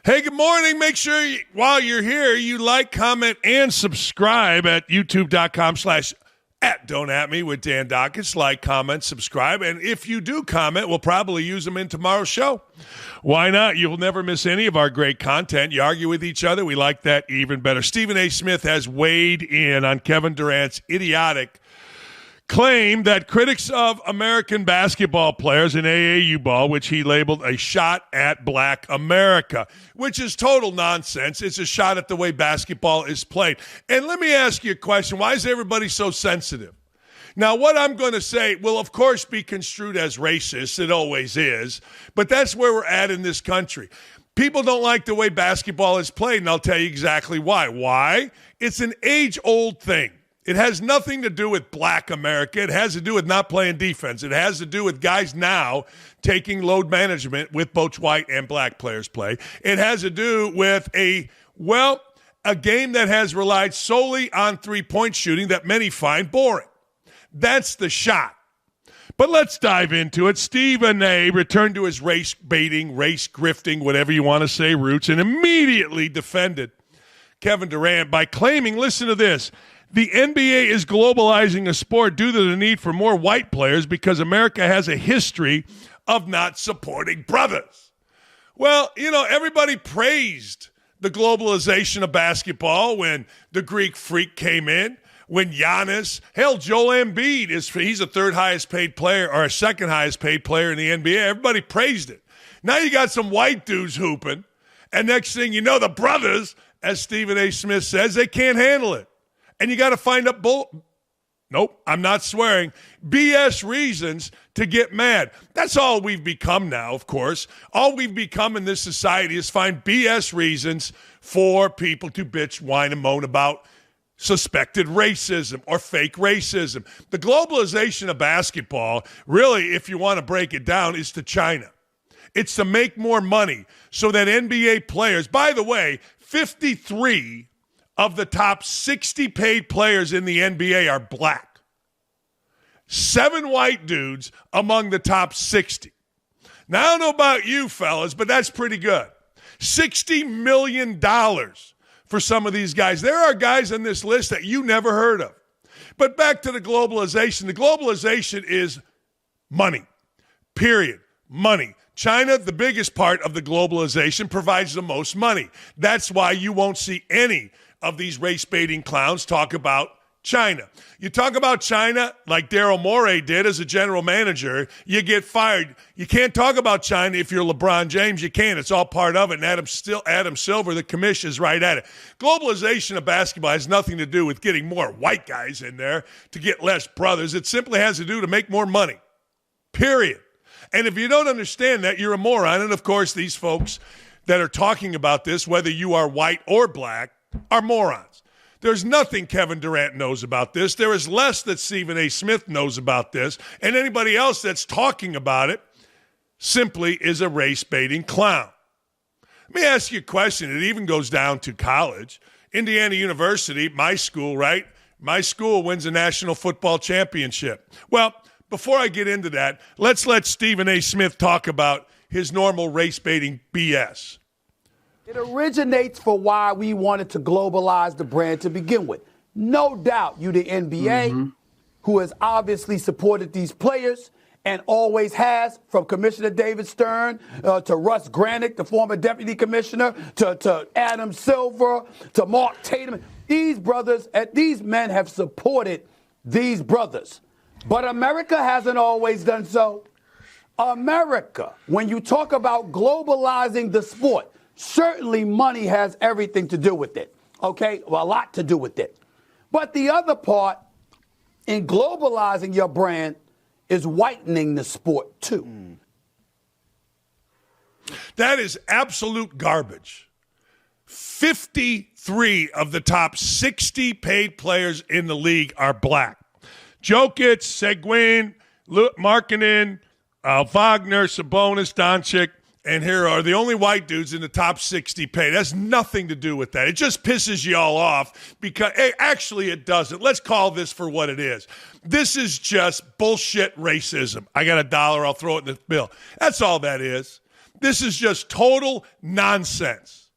Hey, good morning. Make sure while you're here, you like, comment, and subscribe at youtube.com/@don'tatme with Dan Dakich. Like, comment, subscribe. And if you do comment, we'll probably use them in tomorrow's show. Why not? You'll never miss any of our great content. You argue with each other. We like that even better. Stephen A. Smith has weighed in on Kevin Durant's idiotic claim that critics of American basketball players in AAU ball, which he labeled a shot at black America, which is total nonsense. It's a shot at the way basketball is played. And let me ask you a question. Why is everybody so sensitive? Now, what I'm going to say will, of course, be construed as racist. It always is. But that's where we're at in this country. People don't like the way basketball is played, and I'll tell you exactly why. Why? It's an age-old thing. It has nothing to do with black America. It has to do with not playing defense. It has to do with guys now taking load management with both white and black players play. It has to do with a game that has relied solely on three-point shooting that many find boring. That's the shot. But let's dive into it. Stephen A. returned to his race-baiting, race-grifting, whatever you want to say, roots, and immediately defended Kevin Durant by claiming, listen to this, the NBA is globalizing a sport due to the need for more white players because America has a history of not supporting brothers. Well, everybody praised the globalization of basketball when the Greek Freak came in, when Giannis, hell, Joel Embiid, he's the third highest paid player or second highest paid player in the NBA. Everybody praised it. Now you got some white dudes hooping, and next thing you know, the brothers, as Stephen A. Smith says, they can't handle it. And you got to find up nope, I'm not swearing, BS reasons to get mad. That's all we've become now, of course. All we've become in this society is find BS reasons for people to bitch, whine, and moan about suspected racism or fake racism. The globalization of basketball, really, if you want to break it down, is to China. It's to make more money so that NBA players, by the way, 53 of the top 60 paid players in the NBA are black. 7 white dudes among the top 60. Now, I don't know about you fellas, but that's pretty good. $60 million for some of these guys. There are guys on this list that you never heard of. But back to the globalization. The globalization is money, period. Money. China, the biggest part of the globalization, provides the most money. That's why you won't see any of these race-baiting clowns talk about China. You talk about China like Daryl Morey did as a general manager, you get fired. You can't talk about China if you're LeBron James. You can't. It's all part of it. And Adam Silver, the commission, is right at it. Globalization of basketball has nothing to do with getting more white guys in there to get less brothers. It simply has to do to make more money, period. And if you don't understand that, you're a moron. And, of course, these folks that are talking about this, whether you are white or black, are morons. There's nothing Kevin Durant knows about this. There is less that Stephen A. Smith knows about this. And anybody else that's talking about it simply is a race-baiting clown. Let me ask you a question. It even goes down to college. Indiana University, my school, right? My school wins a national football championship. Well, before I get into that, let's let Stephen A. Smith talk about his normal race-baiting BS. It originates for why we wanted to globalize the brand to begin with. No doubt you, the NBA, who has obviously supported these players and always has, from Commissioner David Stern to Russ Granick, the former deputy commissioner, to Adam Silver, to Mark Tatum. These brothers, these men have supported these brothers. But America hasn't always done so. America, when you talk about globalizing the sport, certainly money has everything to do with it, okay? Well, a lot to do with it. But the other part in globalizing your brand is whitening the sport too. That is absolute garbage. 53 of the top 60 paid players in the league are black. Jokic, Seguin, Markkanen, Wagner, Sabonis, Doncic, and here are the only white dudes in the top 60 paid. It has nothing to do with that. It just pisses you all off because actually it doesn't. Let's call this for what it is. This is just bullshit racism. I got $1. I'll throw it in the bill. That's all that is. This is just total nonsense.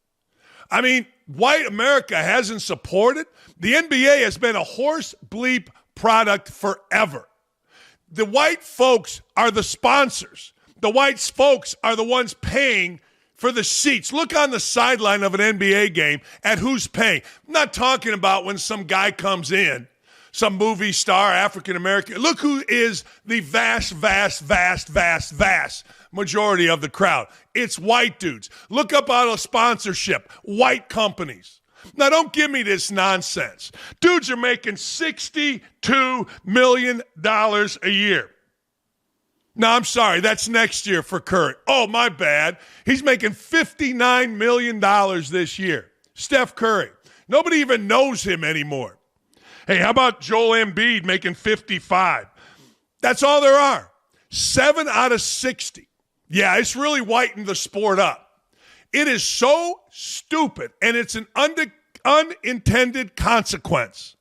I mean, white America hasn't supported. The NBA has been a horse bleep product forever. The white folks are the sponsors. The white folks are the ones paying for the seats. Look on the sideline of an NBA game at who's paying. I'm not talking about when some guy comes in, some movie star, African-American. Look who is the vast majority of the crowd. It's white dudes. Look up on a sponsorship, white companies. Now, don't give me this nonsense. Dudes are making $62 million a year. No, I'm sorry. That's next year for Curry. Oh, my bad. He's making $59 million this year. Steph Curry. Nobody even knows him anymore. Hey, how about Joel Embiid making 55? That's all there are. 7 out of 60. Yeah, it's really whitened the sport up. It is so stupid, and it's an unintended consequence.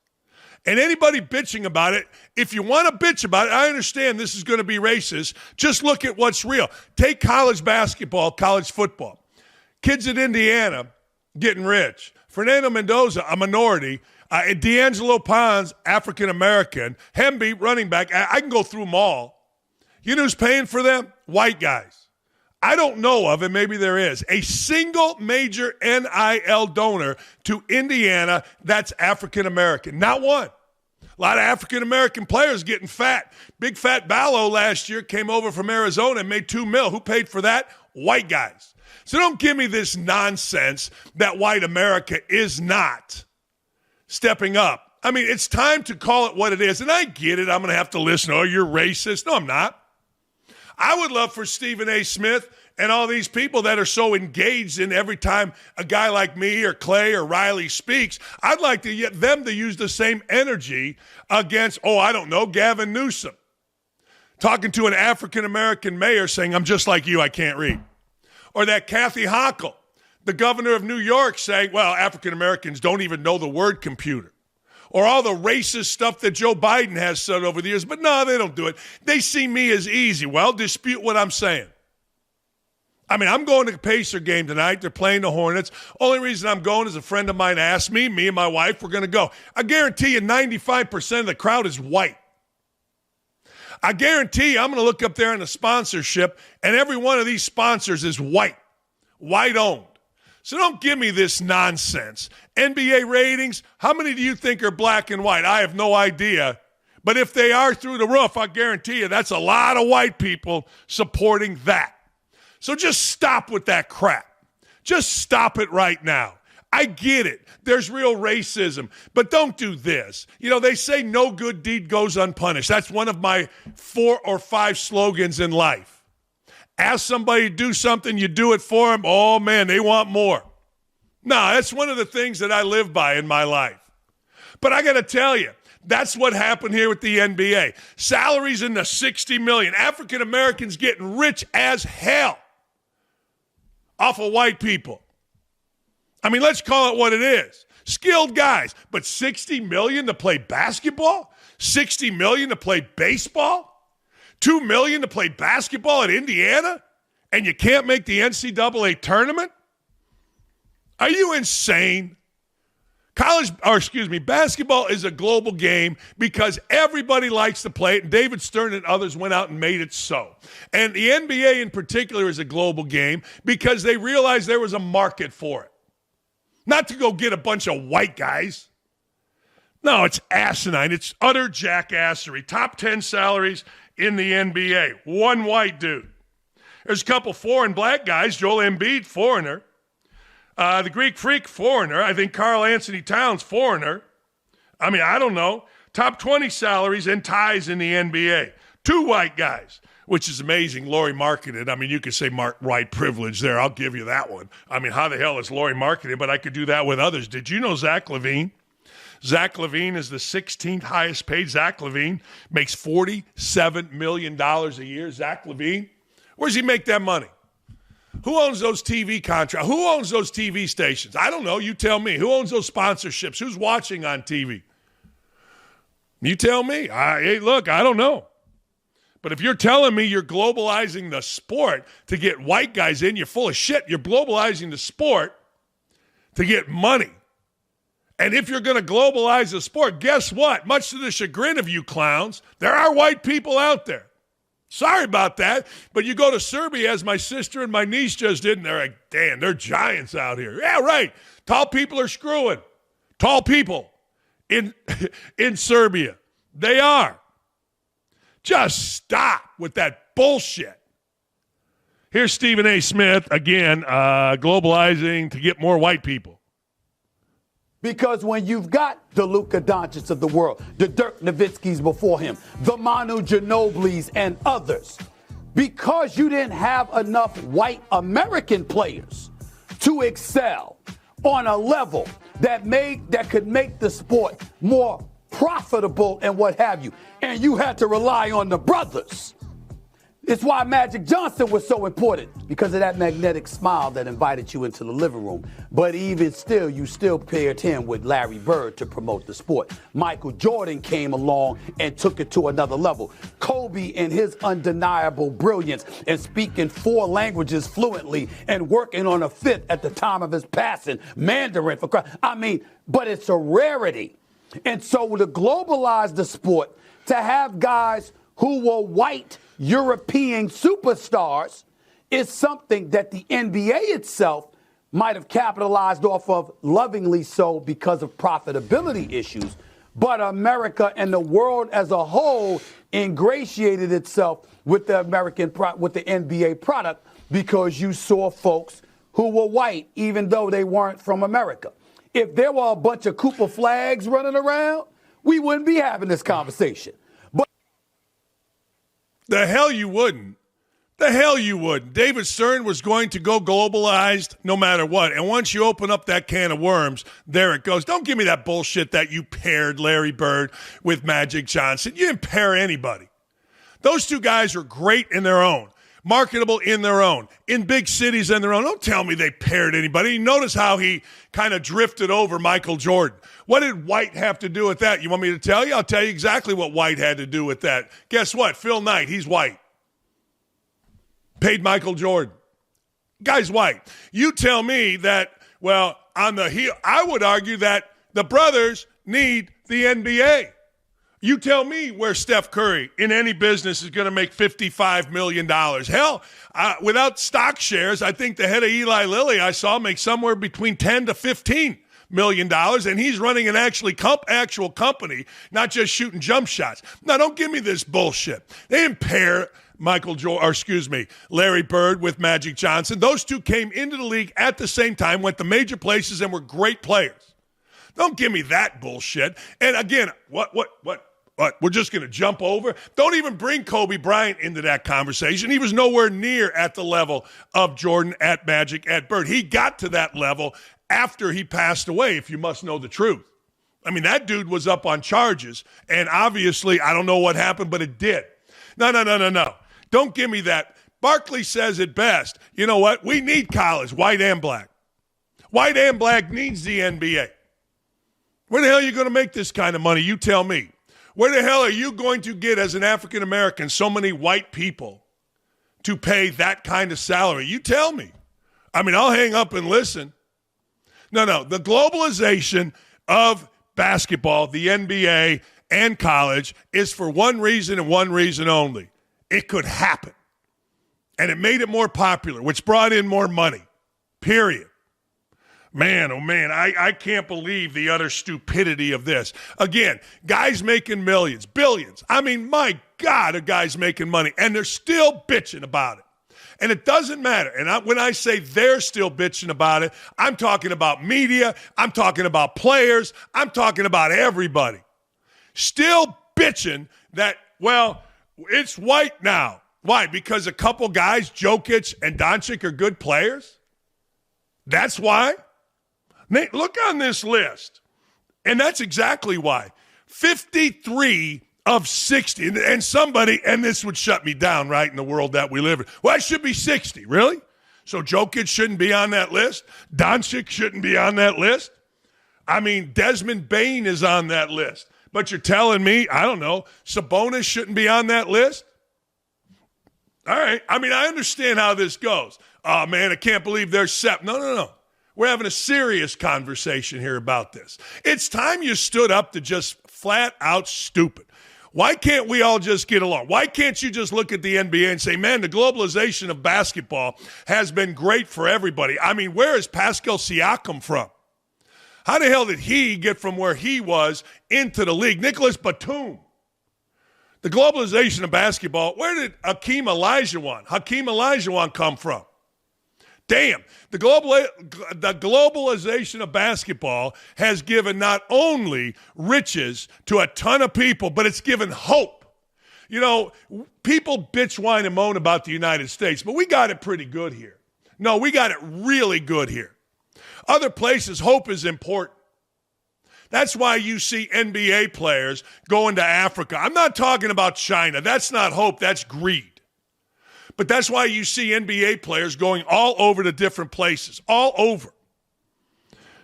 And anybody bitching about it, if you want to bitch about it, I understand this is going to be racist. Just look at what's real. Take college basketball, college football. Kids in Indiana getting rich. Fernando Mendoza, a minority. D'Angelo Pons, African-American. Hemby, running back. I can go through them all. You know who's paying for them? White guys. I don't know of, and maybe there is, a single major NIL donor to Indiana that's African-American. Not one. A lot of African-American players getting fat. Big Fat Ballo last year came over from Arizona and made $2 million. Who paid for that? White guys. So don't give me this nonsense that white America is not stepping up. I mean, it's time to call it what it is. And I get it. I'm going to have to listen. Oh, you're racist. No, I'm not. I would love for Stephen A. Smith and all these people that are so engaged in every time a guy like me or Clay or Riley speaks, I'd like to get them to use the same energy against, Gavin Newsom. Talking to an African-American mayor saying, I'm just like you, I can't read. Or that Kathy Hochul, the governor of New York, saying, well, African-Americans don't even know the word computer. Or all the racist stuff that Joe Biden has said over the years. But no, they don't do it. They see me as easy. Well, dispute what I'm saying. I mean, I'm going to the Pacer game tonight. They're playing the Hornets. Only reason I'm going is a friend of mine asked me and my wife, we're going to go. I guarantee you 95% of the crowd is white. I guarantee you I'm going to look up there in the sponsorship, and every one of these sponsors is white owned. So don't give me this nonsense. NBA ratings, how many do you think are black and white? I have no idea. But if they are through the roof, I guarantee you that's a lot of white people supporting that. So just stop with that crap. Just stop it right now. I get it. There's real racism. But don't do this. You know, they say no good deed goes unpunished. That's one of my 4 or 5 slogans in life. Ask somebody to do something, you do it for them. Oh, man, they want more. No, that's one of the things that I live by in my life. But I got to tell you, that's what happened here with the NBA. Salaries in the $60 million. African Americans getting rich as hell off of white people. I mean, let's call it what it is. Skilled guys. But $60 million to play basketball? $60 million to play baseball? $2 million to play basketball at Indiana, and you can't make the NCAA tournament? Are you insane? Basketball is a global game because everybody likes to play it, and David Stern and others went out and made it so. And the NBA in particular is a global game because they realized there was a market for it. Not to go get a bunch of white guys. No, it's asinine. It's utter jackassery. Top 10 salaries in the NBA. One white dude. There's a couple foreign black guys. Joel Embiid, foreigner. The Greek Freak, foreigner. I think Karl Anthony Towns, foreigner. I mean, I don't know. Top 20 salaries and ties in the NBA. 2 white guys, which is amazing. Laurie marketed. I mean, you could say white privilege there. I'll give you that one. I mean, how the hell is Laurie marketed? But I could do that with others. Did you know Zach LaVine? Zach LaVine is the 16th highest paid. Zach LaVine makes $47 million a year. Zach LaVine, where does he make that money? Who owns those TV contracts? Who owns those TV stations? I don't know. You tell me. Who owns those sponsorships? Who's watching on TV? You tell me. Hey, look, I don't know. But if you're telling me you're globalizing the sport to get white guys in, you're full of shit. You're globalizing the sport to get money. And if you're going to globalize the sport, guess what? Much to the chagrin of you clowns, there are white people out there. Sorry about that, but you go to Serbia, as my sister and my niece just did, and they're like, damn, they're giants out here. Yeah, right. Tall people are screwing. Tall people in Serbia. They are. Just stop with that bullshit. Here's Stephen A. Smith, again, globalizing to get more white people. Because when you've got the Luka Doncic of the world, the Dirk Nowitzkis before him, the Manu Ginobilis and others, because you didn't have enough white American players to excel on a level that could make the sport more profitable and what have you, and you had to rely on the brothers. It's why Magic Johnson was so important, because of that magnetic smile that invited you into the living room. But even still, you still paired him with Larry Bird to promote the sport. Michael Jordan came along and took it to another level. Kobe, in his undeniable brilliance and speaking 4 languages fluently and working on a 5th at the time of his passing, Mandarin for Christ. But it's a rarity. And so to globalize the sport, to have guys who were white European superstars is something that the NBA itself might have capitalized off of, lovingly so, because of profitability issues. But America and the world as a whole ingratiated itself with the with the NBA product, because you saw folks who were white, even though they weren't from America. If there were a bunch of Cooper flags running around, we wouldn't be having this conversation. The hell you wouldn't. The hell you wouldn't. David Stern was going to go globalized no matter what. And once you open up that can of worms, there it goes. Don't give me that bullshit that you paired Larry Bird with Magic Johnson. You didn't pair anybody. Those two guys are great in their own, marketable in their own, in big cities in their own. Don't tell me they paired anybody. Notice how he kind of drifted over Michael Jordan. What did White have to do with that? You want me to tell you? I'll tell you exactly what White had to do with that. Guess what? Phil Knight, he's white. Paid Michael Jordan. Guy's white. You tell me that, well, on the heel, I would argue that the brothers need the NBA. You tell me where Steph Curry in any business is going to make $55 million. Hell, without stock shares, I think the head of Eli Lilly I saw make somewhere between 10 to 15 $1 million, and he's running an actual company, not just shooting jump shots. Now, don't give me this bullshit. They didn't pair Larry Bird with Magic Johnson. Those two came into the league at the same time, went to major places, and were great players. Don't give me that bullshit. And again, what? We're just going to jump over? Don't even bring Kobe Bryant into that conversation. He was nowhere near at the level of Jordan, at Magic, at Bird. He got to that level after he passed away, if you must know the truth. I mean, that dude was up on charges, and obviously, I don't know what happened, but it did. No. Don't give me that. Barkley says it best. You know what? We need college, white and black. White and black needs the NBA. Where the hell are you going to make this kind of money? You tell me. Where the hell are you going to get, as an African American, so many white people to pay that kind of salary? You tell me. I mean, I'll hang up and listen. No. The globalization of basketball, the NBA, and college is for one reason and one reason only. It could happen. And it made it more popular, which brought in more money. Period. Man, oh man, I can't believe the utter stupidity of this. Again, guys making millions, billions. I mean, my God, are guys making money, and they're still bitching about it. And it doesn't matter. And when I say they're still bitching about it, I'm talking about media. I'm talking about players. I'm talking about everybody. Still bitching that, well, it's white now. Why? Because a couple guys, Jokic and Doncic, are good players? That's why? Nate, look on this list. And that's exactly why. 53 of 60. And somebody, and this would shut me down, right, in the world that we live in. Well, it should be 60. Really? So Jokic shouldn't be on that list? Doncic shouldn't be on that list? I mean, Desmond Bane is on that list. But you're telling me, I don't know, Sabonis shouldn't be on that list? All right. I mean, I understand how this goes. Oh, man, I can't believe they're set. No. We're having a serious conversation here about this. It's time you stood up to just flat out stupid. Why can't we all just get along? Why can't you just look at the NBA and say, man, the globalization of basketball has been great for everybody? I mean, where is Pascal Siakam from? How the hell did he get from where he was into the league? Nicholas Batum. The globalization of basketball, where did Hakeem Olajuwon come from? Damn, the globalization of basketball has given not only riches to a ton of people, but it's given hope. You know, people bitch, whine, and moan about the United States, but we got it pretty good here. No, we got it really good here. Other places, hope is important. That's why you see NBA players going to Africa. I'm not talking about China. That's not hope. That's greed. But that's why you see NBA players going all over to different places, all over,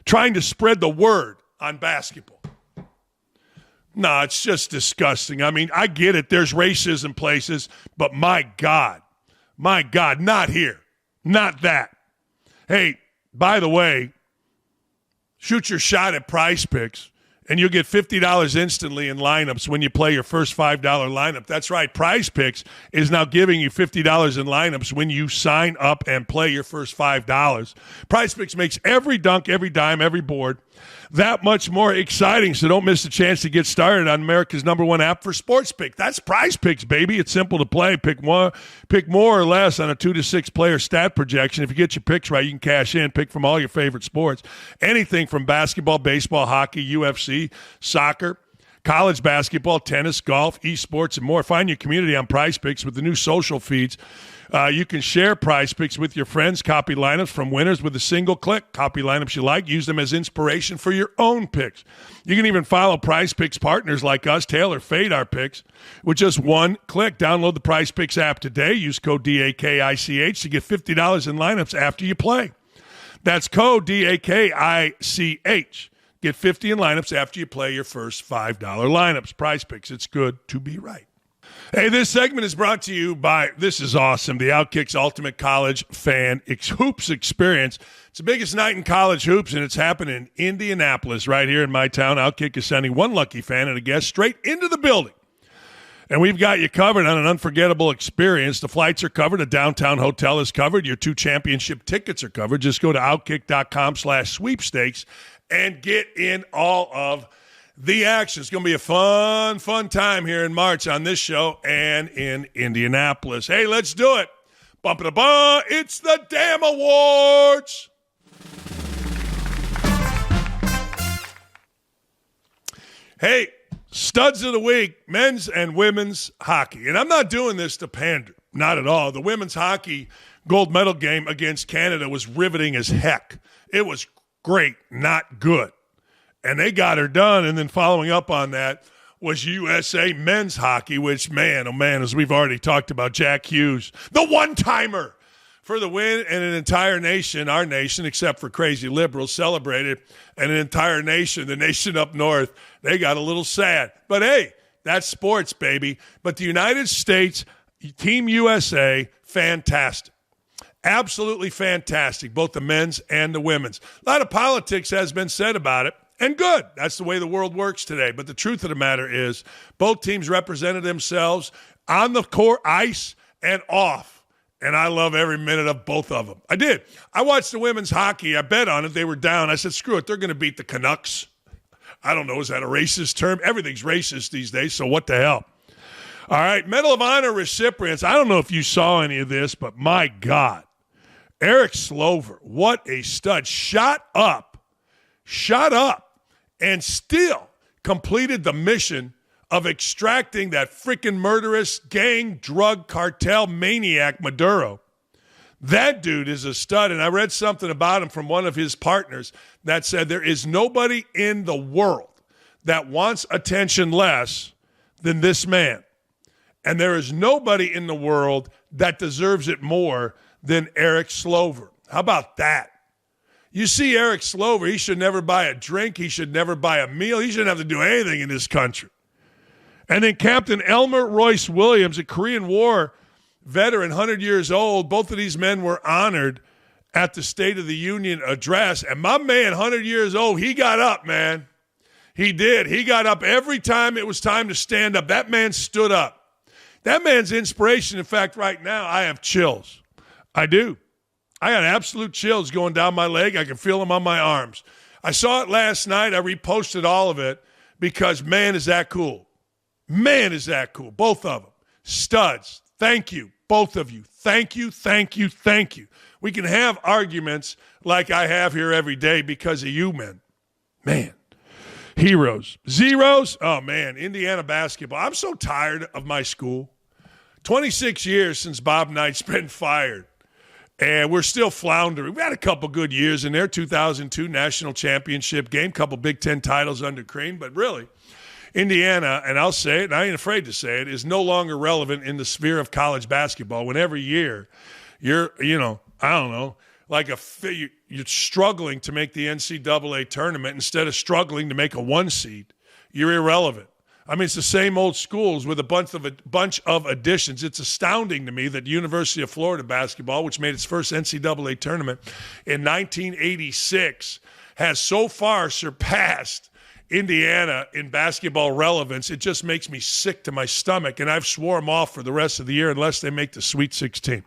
trying to spread the word on basketball. No, it's just disgusting. I mean, I get it. There's racism places, but my God, not here. Not that. Hey, by the way, shoot your shot at Prize Picks, and you'll get $50 instantly in lineups when you play your first $5 lineup. That's right. Prize Picks is now giving you $50 in lineups when you sign up and play your first $5. Prize Picks makes every dunk, every dime, every board that much more exciting, so don't miss the chance to get started on America's #1 app for sports pick. That's Prize Picks, baby. It's simple to play. Pick more or less on a 2 to 6 player stat projection. If you get your picks right, you can cash in. Pick from all your favorite sports. Anything from basketball, baseball, hockey, UFC, soccer, college basketball, tennis, golf, esports, and more. Find your community on Prize Picks with the new social feeds. You can share Prize Picks with your friends, copy lineups from winners with a single click. Copy lineups you like, use them as inspiration for your own picks. You can even follow Prize Picks partners like us, tailor fade our picks with just one click. Download the Prize Picks app today. Use code DAKICH to get $50 in lineups after you play. That's code DAKICH. Get 50 in lineups after you play your first $5 lineups. Prize Picks, it's good to be right. Hey, this segment is brought to you by, this is awesome, the Outkick's Ultimate College Fan Hoops Experience. It's the biggest night in college hoops, and it's happening in Indianapolis, right here in my town. Outkick is sending one lucky fan and a guest straight into the building. And we've got you covered on an unforgettable experience. The flights are covered. A downtown hotel is covered. Your 2 championship tickets are covered. Just go to outkick.com/sweepstakes and get in all of the action. It's going to be a fun time here in March on this show and in Indianapolis. Hey, let's do it. Bump-a-da-bum. It's the damn awards. Hey, studs of the week, men's and women's hockey. And I'm not doing this to pander. Not at all. The women's hockey gold medal game against Canada was riveting as heck. It was great, not good. And they got her done, and then following up on that was USA men's hockey, which, man, oh, man, as we've already talked about, Jack Hughes, the one-timer for the win, and an entire nation, our nation, except for crazy liberals, celebrated, and an entire nation, the nation up north, they got a little sad. But, hey, that's sports, baby. But the United States, Team USA, fantastic. Absolutely fantastic, both the men's and the women's. A lot of politics has been said about it. And good. That's the way the world works today. But the truth of the matter is both teams represented themselves on the court, ice, and off. And I love every minute of both of them. I did. I watched the women's hockey. I bet on it. They were down. I said, screw it. They're going to beat the Canucks. I don't know. Is that a racist term? Everything's racist these days, so what the hell? All right. Medal of Honor recipients. I don't know if you saw any of this, but my God. Eric Slover, what a stud. Shot up, and still completed the mission of extracting that freaking murderous gang drug cartel maniac Maduro. That dude is a stud, and I read something about him from one of his partners that said there is nobody in the world that wants attention less than this man. And there is nobody in the world that deserves it more than Eric Slover. How about that? You see Eric Slover, he should never buy a drink. He should never buy a meal. He shouldn't have to do anything in this country. And then Captain Elmer Royce Williams, a Korean War veteran, 100 years old. Both of these men were honored at the State of the Union address. And my man, 100 years old, he got up, man. He did. He got up every time it was time to stand up. That man stood up. That man's inspiration. In fact, right now, I have chills. I do. I got absolute chills going down my leg. I can feel them on my arms. I saw it last night. I reposted all of it because, man, is that cool. Man, is that cool. Both of them. Studs. Thank you. Both of you. Thank you, thank you, thank you. We can have arguments like I have here every day because of you, men. Man. Heroes. Zeros? Oh, man. Indiana basketball. I'm so tired of my school. 26 years since Bob Knight's been fired. And we're still floundering. We had a couple good years in there. 2002 national championship game. Couple Big Ten titles under Crean. But really, Indiana, and I'll say it, and I ain't afraid to say it, is no longer relevant in the sphere of college basketball when every year you're, like you're struggling to make the NCAA tournament instead of struggling to make a 1 seed. You're irrelevant. I mean, it's the same old schools with a bunch of additions. It's astounding to me that the University of Florida basketball, which made its first NCAA tournament in 1986, has so far surpassed Indiana in basketball relevance. It just makes me sick to my stomach, and I've swore them off for the rest of the year unless they make the Sweet 16.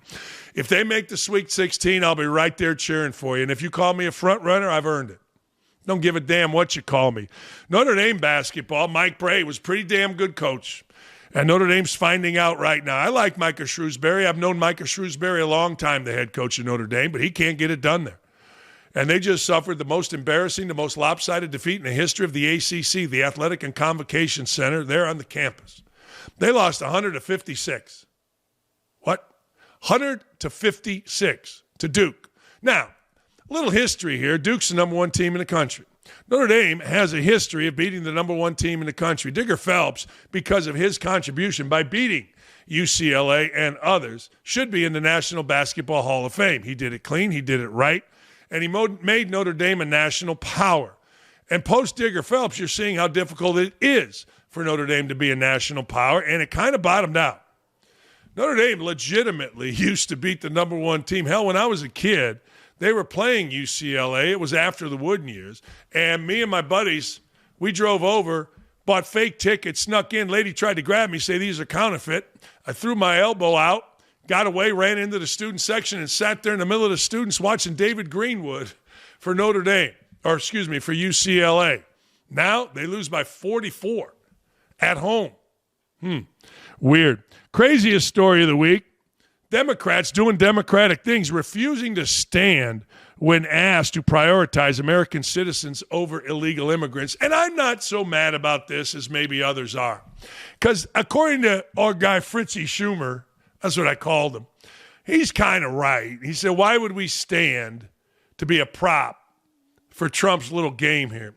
If they make the Sweet 16, I'll be right there cheering for you. And if you call me a front runner, I've earned it. Don't give a damn what you call me. Notre Dame basketball, Mike Bray was a pretty damn good coach. And Notre Dame's finding out right now. I like Micah Shrewsbury. I've known Micah Shrewsbury a long time, the head coach of Notre Dame, but he can't get it done there. And they just suffered the most embarrassing, the most lopsided defeat in the history of the ACC, the Athletic and Convocation Center, there on the campus. They lost 100-56. What? 100-56 to Duke. Now, a little history here. Duke's the number 1 team in the country. Notre Dame has a history of beating the number 1 team in the country. Digger Phelps, because of his contribution by beating UCLA and others, should be in the National Basketball Hall of Fame. He did it clean. He did it right. And he made Notre Dame a national power. And post-Digger Phelps, you're seeing how difficult it is for Notre Dame to be a national power, and it kind of bottomed out. Notre Dame legitimately used to beat the number 1 team. Hell, when I was a kid, they were playing UCLA. It was after the Wooden years. And me and my buddies, we drove over, bought fake tickets, snuck in. Lady tried to grab me, say these are counterfeit. I threw my elbow out, got away, ran into the student section, and sat there in the middle of the students watching David Greenwood for Notre Dame, for UCLA. Now they lose by 44 at home. Weird. Craziest story of the week. Democrats doing Democratic things, refusing to stand when asked to prioritize American citizens over illegal immigrants. And I'm not so mad about this as maybe others are. Because according to our guy Fritzy Schumer, that's what I called him, he's kind of right. He said, why would we stand to be a prop for Trump's little game here?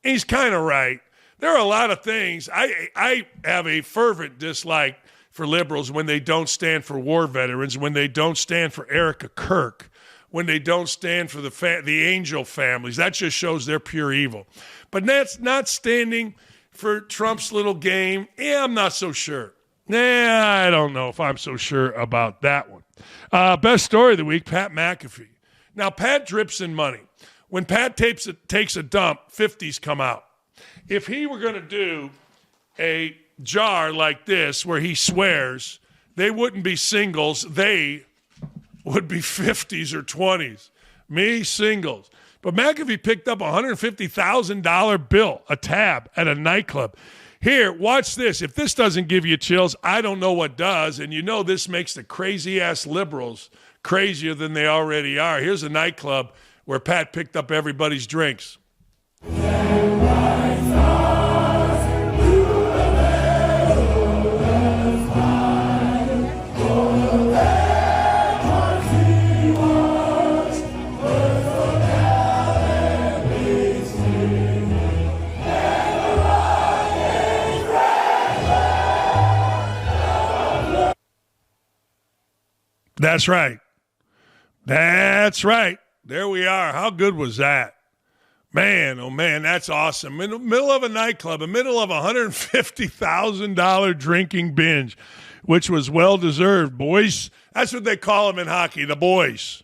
He's kind of right. There are a lot of things. I have a fervent dislike for liberals when they don't stand for war veterans, when they don't stand for Erica Kirk, when they don't stand for the Angel families. That just shows they're pure evil. But that's not standing for Trump's little game. Yeah, I'm not so sure. I don't know if I'm so sure about that one. Best story of the week, Pat McAfee. Now, Pat drips in money. When Pat takes a dump, 50s come out. If he were going to do a jar like this where he swears, they wouldn't be singles. They would be 50s or 20s. Me, singles. But McAfee picked up a $150,000 bill, a tab, at a nightclub. Here, watch this. If this doesn't give you chills, I don't know what does. And you know this makes the crazy-ass liberals crazier than they already are. Here's a nightclub where Pat picked up everybody's drinks. That's right. That's right. There we are. How good was that? Man, oh man, that's awesome. In the middle of a nightclub, in the middle of a $150,000 drinking binge, which was well-deserved, boys. That's what they call them in hockey, the boys.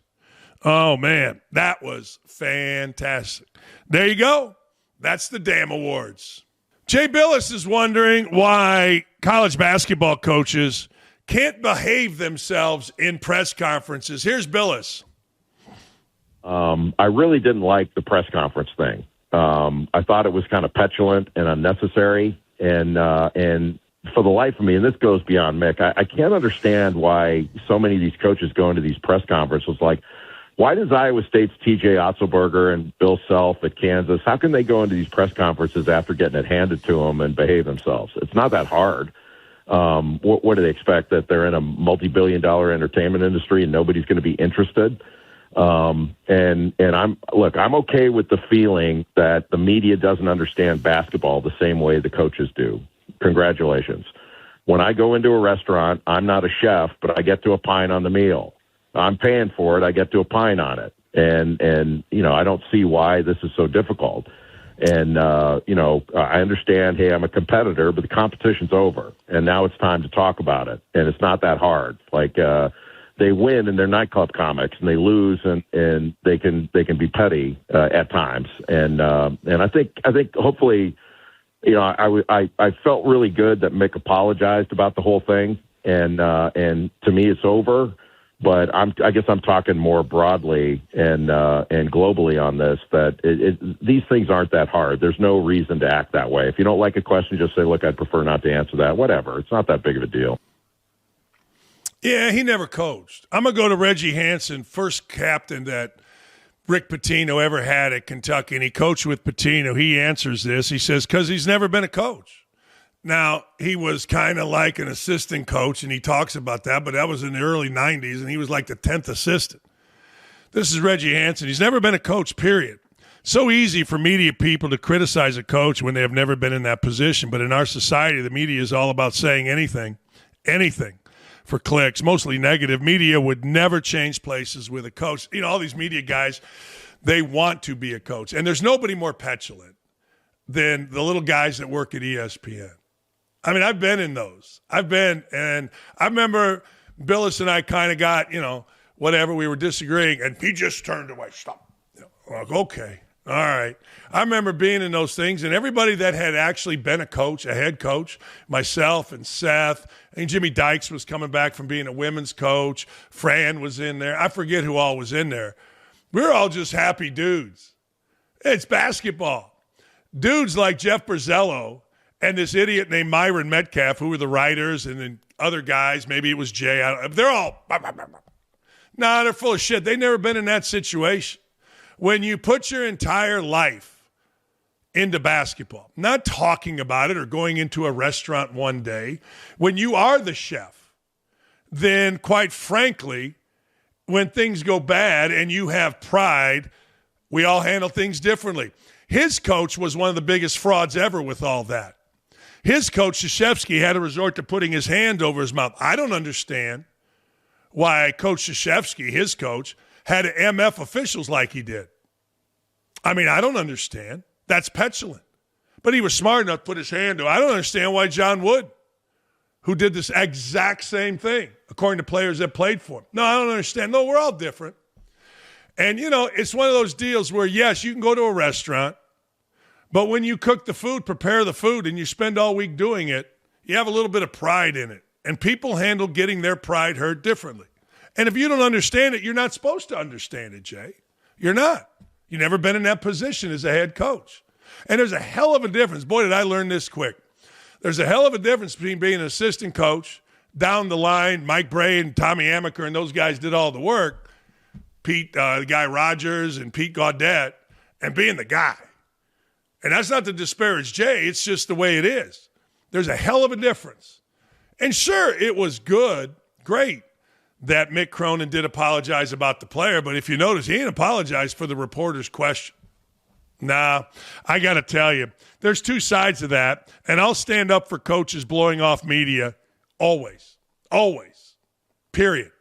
Oh, man, that was fantastic. There you go. That's the damn awards. Jay Bilas is wondering why college basketball coaches can't behave themselves in press conferences. Here's Bilas. I really didn't like the press conference thing. I thought it was kind of petulant and unnecessary. And for the life of me, and this goes beyond Mick, I can't understand why so many of these coaches go into these press conferences. Like, why does Iowa State's T.J. Otzelberger and Bill Self at Kansas, how can they go into these press conferences after getting it handed to them and behave themselves? It's not that hard. What do they expect, that they're in a multi-billion-dollar entertainment industry and nobody's going to be interested? And I'm okay with the feeling that the media doesn't understand basketball the same way the coaches do. Congratulations. When I go into a restaurant, I'm not a chef, but I get to opine on the meal. I'm paying for it. I get to opine on it. And I don't see why this is so difficult. And, I understand, hey, I'm a competitor, but the competition's over. And now it's time to talk about it. And it's not that hard. Like, they win and they're nightclub comics, and they lose and they can be petty at times. And I think hopefully, I felt really good that Mick apologized about the whole thing. And to me, it's over. But I guess I'm talking more broadly and globally on this, that these things aren't that hard. There's no reason to act that way. If you don't like a question, just say, look, I'd prefer not to answer that. Whatever. It's not that big of a deal. Yeah, he never coached. I'm going to go to Reggie Hansen, first captain that Rick Pitino ever had at Kentucky, and he coached with Pitino. He answers this. He says, because he's never been a coach. Now, he was kind of like an assistant coach, and he talks about that, but that was in the early 90s, and he was like the 10th assistant. This is Reggie Hansen. He's never been a coach, period. So easy for media people to criticize a coach when they have never been in that position, but in our society, the media is all about saying anything for clicks, mostly negative. Media would never change places with a coach. All these media guys, they want to be a coach, and there's nobody more petulant than the little guys that work at ESPN. I mean, I've been in those. And I remember Bilas and I kind of got, whatever, we were disagreeing, and he just turned away. Stop. Like, okay, all right. I remember being in those things, and everybody that had actually been a coach, a head coach, myself and Seth, I think Jimmy Dykes was coming back from being a women's coach. Fran was in there. I forget who all was in there. We were all just happy dudes. It's basketball. Dudes like Jeff Berzello and this idiot named Myron Metcalf, who were the writers, and then other guys, maybe it was Jay. They're all, they're full of shit. They've never been in that situation. When you put your entire life into basketball, not talking about it or going into a restaurant one day, when you are the chef, then quite frankly, when things go bad and you have pride, we all handle things differently. His coach was one of the biggest frauds ever with all that. His coach, Krzyzewski, had to resort to putting his hand over his mouth. I don't understand why Coach Krzyzewski, his coach, had to MF officials like he did. I mean, I don't understand. That's petulant. But he was smart enough to put his hand over. I don't understand why John Wood, who did this exact same thing, according to players that played for him. No, I don't understand. No, we're all different. And, it's one of those deals where, yes, you can go to a restaurant, but when you cook the food, prepare the food, and you spend all week doing it, you have a little bit of pride in it. And people handle getting their pride hurt differently. And if you don't understand it, you're not supposed to understand it, Jay. You're not. You've never been in that position as a head coach. And there's a hell of a difference. Boy, did I learn this quick. There's a hell of a difference between being an assistant coach, down the line, Mike Bray and Tommy Amaker and those guys did all the work, Pete, the guy Rogers and Pete Gaudette, and being the guy. And that's not to disparage Jay. It's just the way it is. There's a hell of a difference. And sure, it was great, that Mick Cronin did apologize about the player. But if you notice, he didn't apologize for the reporter's question. Nah, I got to tell you, there's two sides of that. And I'll stand up for coaches blowing off media always, period.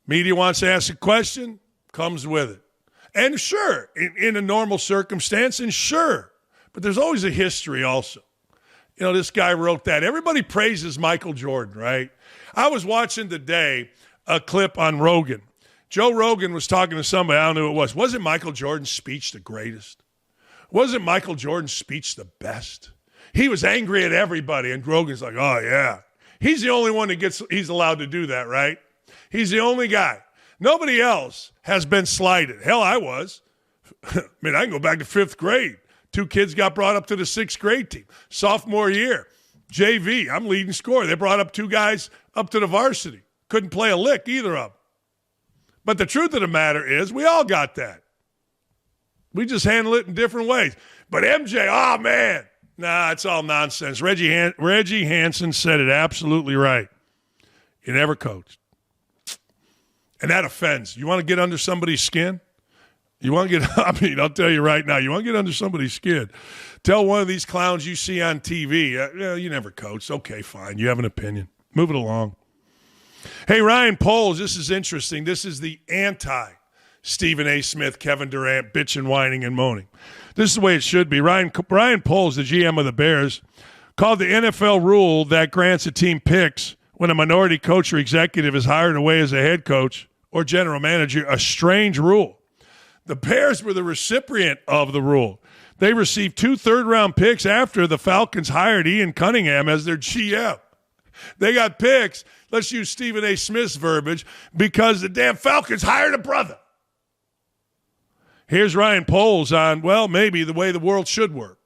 Media wants to ask a question, comes with it. And sure, in a normal circumstance, and sure, but there's always a history also. You know, this guy wrote that. Everybody praises Michael Jordan, right? I was watching today a clip on Rogan. Joe Rogan was talking to somebody, I don't know who it was. Wasn't Michael Jordan's speech the greatest? Wasn't Michael Jordan's speech the best? He was angry at everybody, and Rogan's like, oh, yeah. He's the only one he's allowed to do that, right? He's the only guy. Nobody else has been slighted. Hell, I was. I mean, I can go back to 5th grade. 2 kids got brought up to the 6th grade team. Sophomore year, JV, I'm leading scorer. They brought up 2 guys up to the varsity. Couldn't play a lick, either of them. But the truth of the matter is, we all got that. We just handle it in different ways. But MJ, oh, man. Nah, it's all nonsense. Reggie Hansen said it absolutely right. You never coached. And that offends. You want to get under somebody's skin? You want to get, I mean, I'll tell you right now, you want to get under somebody's skin. Tell one of these clowns you see on TV, you never coached. Okay, fine. You have an opinion. Move it along. Hey, Ryan Poles, this is interesting. This is the anti-Stephen A. Smith, Kevin Durant, bitching, whining, and moaning. This is the way it should be. Ryan Poles, the GM of the Bears, called the NFL rule that grants a team picks when a minority coach or executive is hired away as a head coach or general manager a strange rule. The Bears were the recipient of the rule. They received 2 third-round picks after the Falcons hired Ian Cunningham as their GM. They got picks, let's use Stephen A. Smith's verbiage, because the damn Falcons hired a brother. Here's Ryan Poles on, well, maybe the way the world should work.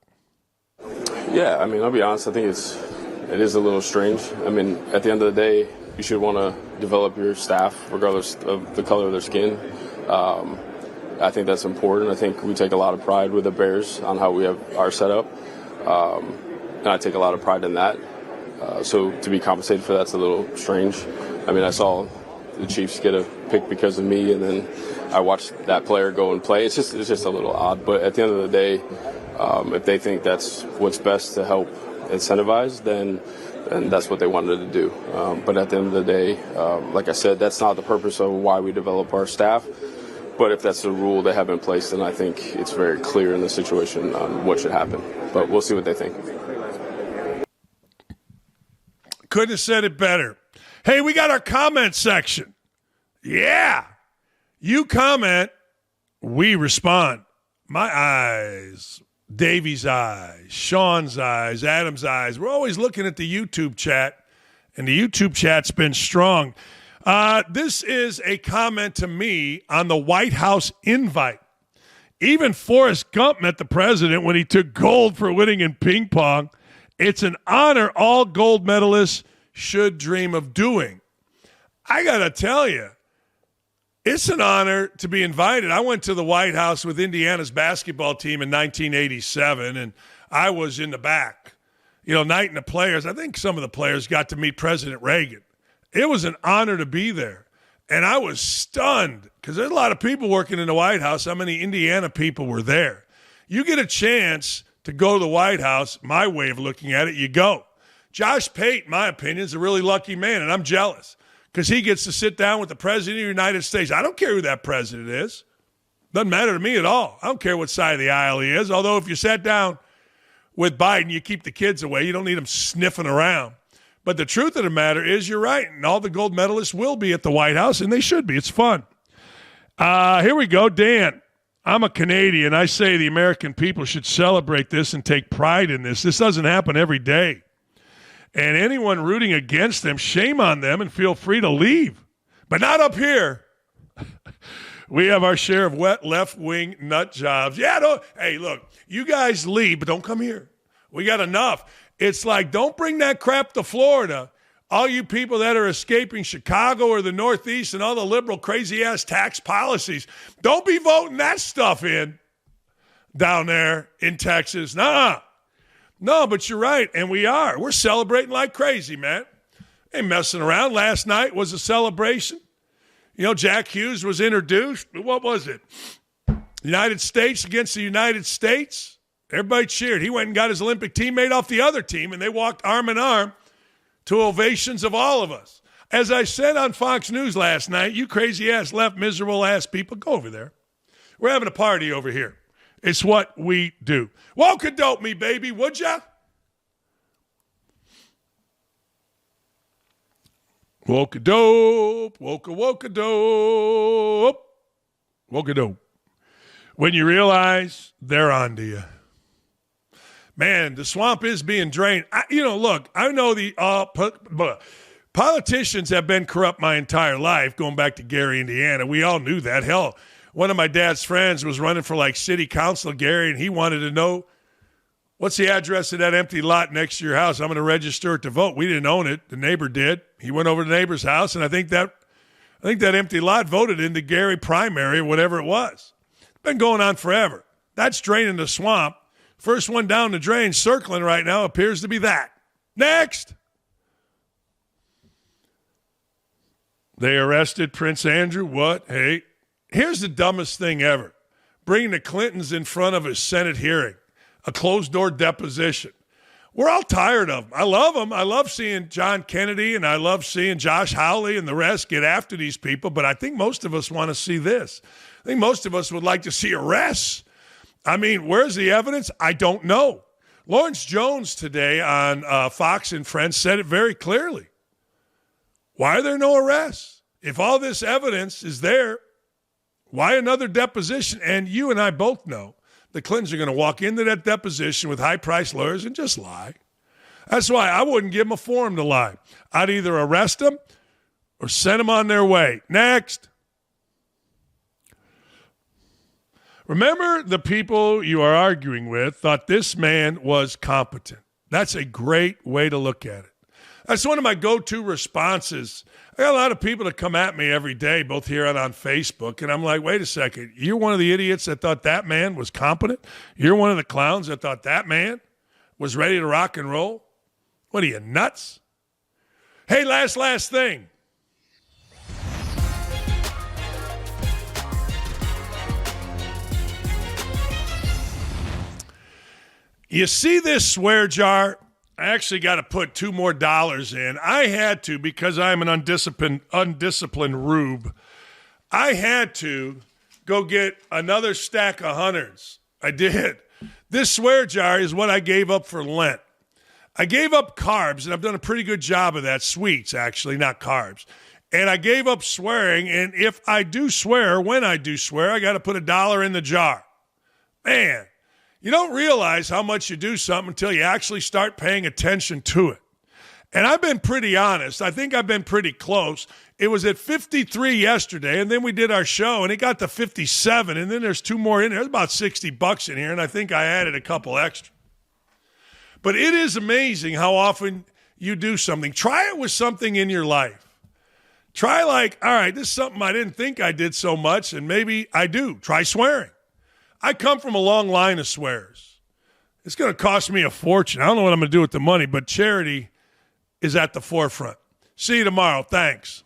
Yeah, I mean, I'll be honest, I think it is a little strange. I mean, at the end of the day, you should want to develop your staff regardless of the color of their skin. I think that's important. I think we take a lot of pride with the Bears on how we have our setup, and I take a lot of pride in that. So to be compensated for that's a little strange. I mean, I saw the Chiefs get a pick because of me, and then I watched that player go and play. It's just a little odd. But at the end of the day, if they think that's what's best to help incentivize, then that's what they wanted to do. But at the end of the day, like I said, that's not the purpose of why we develop our staff. But if that's the rule they have in place, then I think it's very clear in the situation on what should happen. But we'll see what they think. Couldn't have said it better. Hey, we got our comment section. Yeah. You comment, we respond. My eyes, Davey's eyes, Sean's eyes, Adam's eyes. We're always looking at the YouTube chat, and the YouTube chat's been strong. This is a comment to me on the White House invite. Even Forrest Gump met the president when he took gold for winning in ping pong. It's an honor all gold medalists should dream of doing. I got to tell you, it's an honor to be invited. I went to the White House with Indiana's basketball team in 1987, and I was in the back. You know, knighting the players. I think some of the players got to meet President Reagan. It was an honor to be there. And I was stunned because there's a lot of people working in the White House. How many Indiana people were there? You get a chance to go to the White House, my way of looking at it, you go. Josh Pate, in my opinion, is a really lucky man, and I'm jealous because he gets to sit down with the President of the United States. I don't care who that president is. Doesn't matter to me at all. I don't care what side of the aisle he is, although if you sat down with Biden, you keep the kids away. You don't need them sniffing around. But the truth of the matter is you're right, and all the gold medalists will be at the White House, and they should be. It's fun. Here we go. Dan, I'm a Canadian. I say the American people should celebrate this and take pride in this. This doesn't happen every day. And anyone rooting against them, shame on them, and feel free to leave. But not up here. We have our share of wet left-wing nut jobs. Yeah, hey, look, you guys leave, but don't come here. We got enough. It's like, don't bring that crap to Florida. All you people that are escaping Chicago or the Northeast and all the liberal crazy-ass tax policies, don't be voting that stuff in down there in Texas. Nuh-uh. No, but you're right, and we are. We're celebrating like crazy, man. Ain't messing around. Last night was a celebration. You know, Jack Hughes was introduced. What was it? United States against the United States. Everybody cheered. He went and got his Olympic teammate off the other team, and they walked arm in arm to ovations of all of us. As I said on Fox News last night, you crazy-ass left, miserable-ass people, go over there. We're having a party over here. It's what we do. Woke-a-dope me, baby, would ya? Woke-a-dope, woke-a-woke-a-dope, woke-a-dope. When you realize they're on to you. Man, the swamp is being drained. Look, I know the politicians have been corrupt my entire life, going back to Gary, Indiana. We all knew that. Hell, one of my dad's friends was running for city council, Gary, and he wanted to know, what's the address of that empty lot next to your house? I'm going to register it to vote. We didn't own it. The neighbor did. He went over to the neighbor's house, and I think that empty lot voted in the Gary primary or whatever it was. It's been going on forever. That's draining the swamp. First one down the drain, circling right now, appears to be that. Next. They arrested Prince Andrew. What? Hey, here's the dumbest thing ever. Bringing the Clintons in front of a Senate hearing, a closed-door deposition. We're all tired of them. I love them. I love seeing John Kennedy, and I love seeing Josh Hawley and the rest get after these people, but I think most of us want to see this. I think most of us would like to see arrests. I mean, where's the evidence? I don't know. Lawrence Jones today on Fox and Friends said it very clearly. Why are there no arrests? If all this evidence is there, why another deposition? And you and I both know the Clintons are going to walk into that deposition with high-priced lawyers and just lie. That's why I wouldn't give them a forum to lie. I'd either arrest them or send them on their way. Next. Remember, the people you are arguing with thought this man was competent. That's a great way to look at it. That's one of my go-to responses. I got a lot of people that come at me every day, both here and on Facebook, and I'm like, wait a second. You're one of the idiots that thought that man was competent? You're one of the clowns that thought that man was ready to rock and roll? What are you, nuts? Hey, last thing. You see this swear jar? I actually got to put $2 more in. I had to because I'm an undisciplined rube. I had to go get another stack of hundreds. I did. This swear jar is what I gave up for Lent. I gave up carbs, and I've done a pretty good job of that. Sweets, actually, not carbs. And I gave up swearing, and if I do swear, when I do swear, I got to put $1 in the jar. Man. You don't realize how much you do something until you actually start paying attention to it. And I've been pretty honest. I think I've been pretty close. It was at 53 yesterday, and then we did our show, and it got to 57, and then there's 2 more in there. There's about $60 in here, and I think I added a couple extra. But it is amazing how often you do something. Try it with something in your life. Try all right, this is something I didn't think I did so much, and maybe I do. Try swearing. I come from a long line of swears. It's going to cost me a fortune. I don't know what I'm going to do with the money, but charity is at the forefront. See you tomorrow. Thanks.